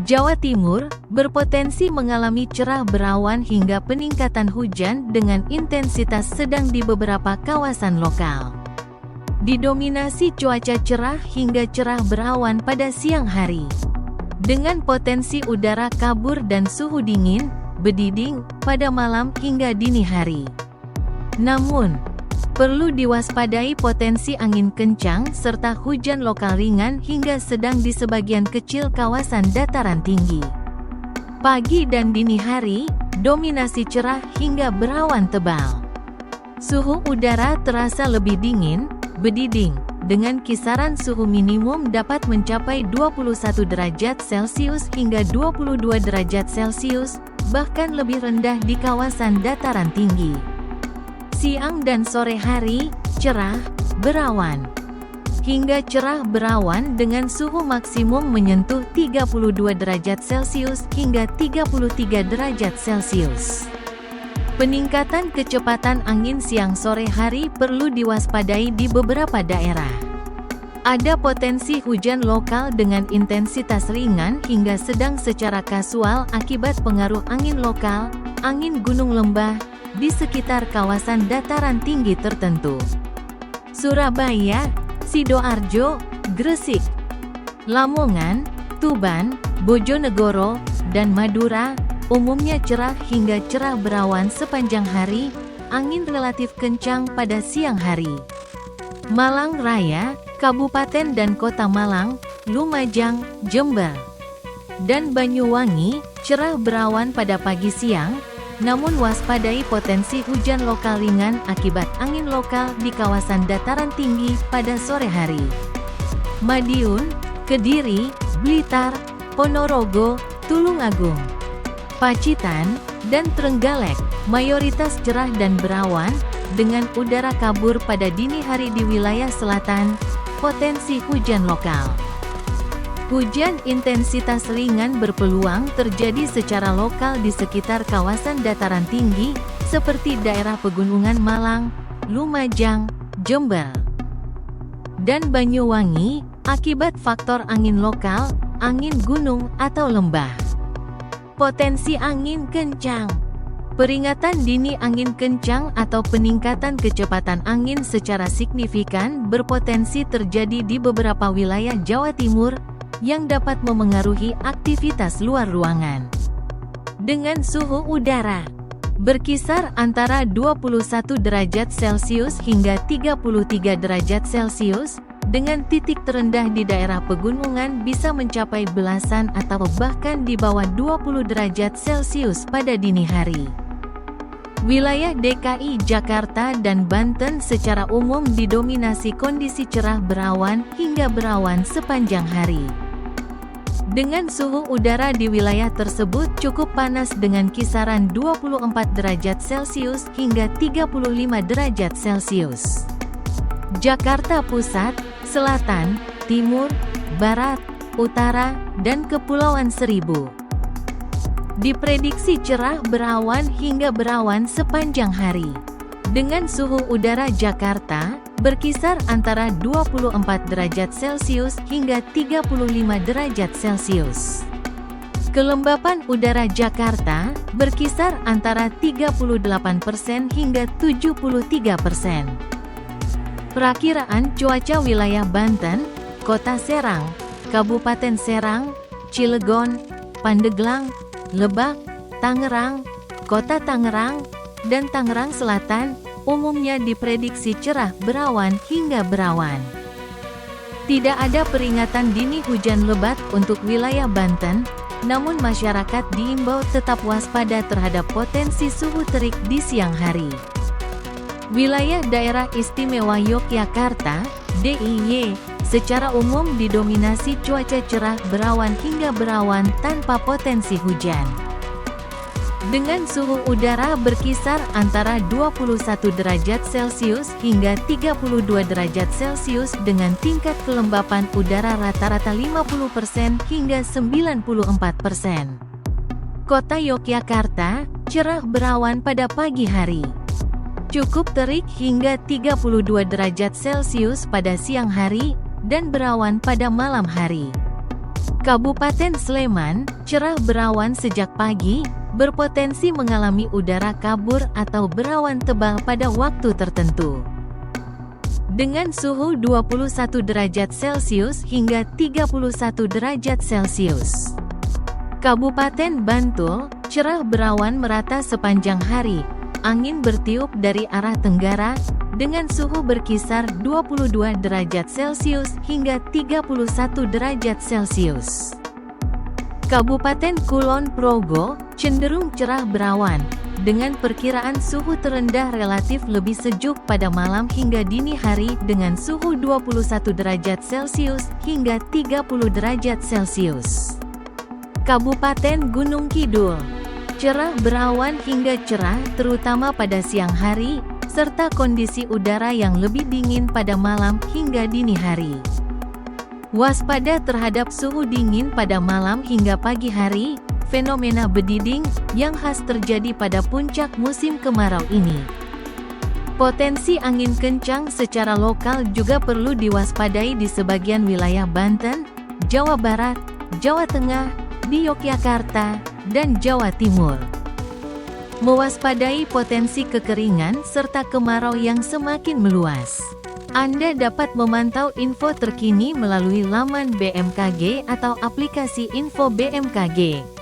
Jawa Timur berpotensi mengalami cerah berawan hingga peningkatan hujan dengan intensitas sedang di beberapa kawasan lokal. Didominasi cuaca cerah hingga cerah berawan pada siang hari, dengan potensi udara kabur dan suhu dingin, berdiding, pada malam hingga dini hari. Namun, perlu diwaspadai potensi angin kencang serta hujan lokal ringan hingga sedang di sebagian kecil kawasan dataran tinggi. Pagi dan dini hari, dominasi cerah hingga berawan tebal. Suhu udara terasa lebih dingin, berdiding, dengan kisaran suhu minimum dapat mencapai 21 derajat Celcius hingga 22 derajat Celcius, bahkan lebih rendah di kawasan dataran tinggi. Siang dan sore hari, cerah, berawan. Hingga cerah berawan dengan suhu maksimum menyentuh 32 derajat Celcius hingga 33 derajat Celcius. Peningkatan kecepatan angin siang sore hari perlu diwaspadai di beberapa daerah. Ada potensi hujan lokal dengan intensitas ringan hingga sedang secara kasual akibat pengaruh angin lokal, angin gunung lembah, di sekitar kawasan dataran tinggi tertentu. Surabaya, Sidoarjo, Gresik, Lamongan, Tuban, Bojonegoro, dan Madura, umumnya cerah hingga cerah berawan sepanjang hari, angin relatif kencang pada siang hari. Malang Raya, Kabupaten dan Kota Malang, Lumajang, Jember, dan Banyuwangi, cerah berawan pada pagi siang, namun waspadai potensi hujan lokal ringan akibat angin lokal di kawasan dataran tinggi pada sore hari. Madiun, Kediri, Blitar, Ponorogo, Tulungagung, Pacitan, dan Trenggalek, mayoritas cerah dan berawan, dengan udara kabur pada dini hari di wilayah selatan, potensi hujan lokal. Hujan intensitas ringan berpeluang terjadi secara lokal di sekitar kawasan dataran tinggi, seperti daerah pegunungan Malang, Lumajang, Jember, dan Banyuwangi, akibat faktor angin lokal, angin gunung atau lembah. Potensi angin kencang. Peringatan dini angin kencang atau peningkatan kecepatan angin secara signifikan berpotensi terjadi di beberapa wilayah Jawa Timur, yang dapat memengaruhi aktivitas luar ruangan. Dengan suhu udara berkisar antara 21 derajat Celcius hingga 33 derajat Celcius, dengan titik terendah di daerah pegunungan bisa mencapai belasan atau bahkan di bawah 20 derajat Celcius pada dini hari. Wilayah DKI Jakarta dan Banten secara umum didominasi kondisi cerah berawan hingga berawan sepanjang hari. Dengan suhu udara di wilayah tersebut cukup panas dengan kisaran 24 derajat Celcius hingga 35 derajat Celcius. Jakarta Pusat, Selatan, Timur, Barat, Utara, dan Kepulauan Seribu diprediksi cerah berawan hingga berawan sepanjang hari. Dengan suhu udara Jakarta berkisar antara 24 derajat Celcius hingga 35 derajat Celcius. Kelembapan udara Jakarta berkisar antara 38% hingga 73%. Perakiraan cuaca wilayah Banten, Kota Serang, Kabupaten Serang, Cilegon, Pandeglang, Lebak, Tangerang, Kota Tangerang, dan Tangerang Selatan, umumnya diprediksi cerah berawan hingga berawan. Tidak ada peringatan dini hujan lebat untuk wilayah Banten, namun masyarakat diimbau tetap waspada terhadap potensi suhu terik di siang hari. Wilayah Daerah Istimewa Yogyakarta, DIY, secara umum didominasi cuaca cerah berawan hingga berawan tanpa potensi hujan. Dengan suhu udara berkisar antara 21 derajat Celcius hingga 32 derajat Celcius dengan tingkat kelembapan udara rata-rata 50% hingga 94%. Kota Yogyakarta, cerah berawan pada pagi hari. Cukup terik hingga 32 derajat Celcius pada siang hari, dan berawan pada malam hari. Kabupaten Sleman, cerah berawan sejak pagi, berpotensi mengalami udara kabur atau berawan tebal pada waktu tertentu. Dengan suhu 21 derajat Celcius hingga 31 derajat Celcius. Kabupaten Bantul, cerah berawan merata sepanjang hari, angin bertiup dari arah tenggara, dengan suhu berkisar 22 derajat Celcius hingga 31 derajat Celcius. Kabupaten Kulon Progo, cenderung cerah berawan, dengan perkiraan suhu terendah relatif lebih sejuk pada malam hingga dini hari dengan suhu 21 derajat Celcius hingga 30 derajat Celcius. Kabupaten Gunung Kidul, cerah berawan hingga cerah terutama pada siang hari, serta kondisi udara yang lebih dingin pada malam hingga dini hari. Waspada terhadap suhu dingin pada malam hingga pagi hari, fenomena bediding yang khas terjadi pada puncak musim kemarau ini. Potensi angin kencang secara lokal juga perlu diwaspadai di sebagian wilayah Banten, Jawa Barat, Jawa Tengah, di Yogyakarta, dan Jawa Timur. Mewaspadai potensi kekeringan serta kemarau yang semakin meluas. Anda dapat memantau info terkini melalui laman BMKG atau aplikasi Info BMKG.